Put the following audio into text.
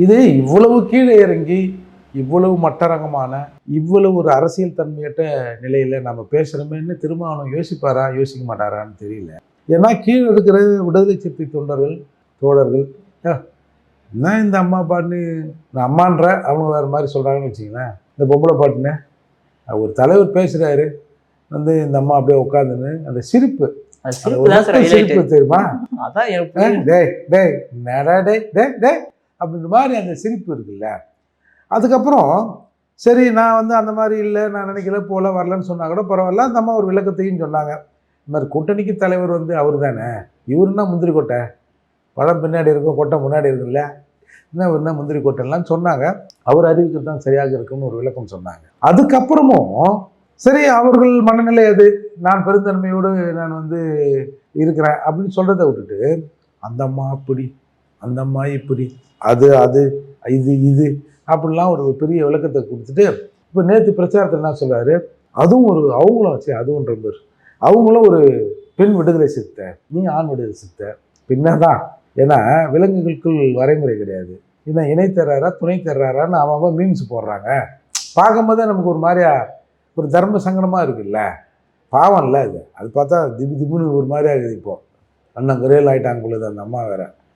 இது இவ்வளவு கீழே இறங்கி இவ்வளவு மட்டரகமான இவ்வளவு ஒரு அரசியல் தன்மையற்ற நிலையில நம்ம பேசுறோமேன்னு திருமாவளவன் யோசிப்பாரா யோசிக்க மாட்டாரான்னு தெரியல. ஏன்னா கீழே இருக்கிற விடுதலை சிறுத்தை தொண்டர்கள் தோழர்கள் என்ன இந்த அம்மா பாட்டுன்னு நான் அம்மான்ற அவங்க வேறு மாதிரி சொல்கிறாங்கன்னு வச்சிங்களேன். இந்த பொம்பளை பாட்டுன்னு ஒரு தலைவர் பேசுகிறாரு வந்து இந்த அம்மா அப்படியே உட்காந்துன்னு அந்த சிரிப்பு சிரிப்பு தெரியுமா? டேய் டேய் நேரா டே டே டே அப்படின்ற மாதிரி அந்த சிரிப்பு இருக்குல்ல. அதுக்கப்புறம் சரி நான் வந்து அந்த மாதிரி இல்லை நான் நினைக்கல போல வரலன்னு சொன்னா கூட பரவாயில்ல. அந்த அம்மா ஒரு விளக்கத்தையும் சொன்னாங்க. இந்த மாதிரி கூட்டணிக்கு தலைவர் வந்து அவர் தானே, இவருன்னா முந்திரி கொட்டை, பழம் பின்னாடி இருக்கும் கொட்டை முன்னாடி இருக்குல்ல, என்ன முந்திரி கொட்டைலாம் சொன்னாங்க. அவர் அறிவிக்கிறது தான் சரியாக இருக்குன்னு ஒரு விளக்கம் சொன்னாங்க. அதுக்கப்புறமும் சரி அவர்கள் மனநிலை அது, நான் பெருந்தன்மையோடு நான் வந்து இருக்கிறேன் அப்படின்னு சொல்கிறத விட்டுட்டு அந்த அம்மா அப்படி அந்த அம்மா இப்படி அது அது இது இது அப்படிலாம் ஒரு பெரிய விளக்கத்தை கொடுத்துட்டு இப்போ நேற்று பிரச்சாரத்தில் என்ன சொல்கிறாரு, அதுவும் ஒரு அவங்களும் வச்சு அதுவும் ரொம்ப அவங்களும் ஒரு பெண் விடுதலை சிறுத்தை, நீ ஆண் விடுதலை சிறுத்தை பின்னதான். ஏன்னா விலங்குகளுக்குள் வரைமுறை கிடையாது. ஏன்னா இணை தர்றாரா துணை தர்றாரான்னு அவன் மீம்ஸ் போடுறாங்க. பார்க்கும்போதே நமக்கு ஒரு மாதிரியா ஒரு தர்ம சங்கடமாக இருக்குல்ல, பாவம் இல்லை அது. அது பார்த்தா திபு திபுன்னு ஒரு மாதிரி ஆகுது. இப்போது அண்ணன் கரையில் ஆகிட்டாங்க பொழுது அந்த அம்மா வேற.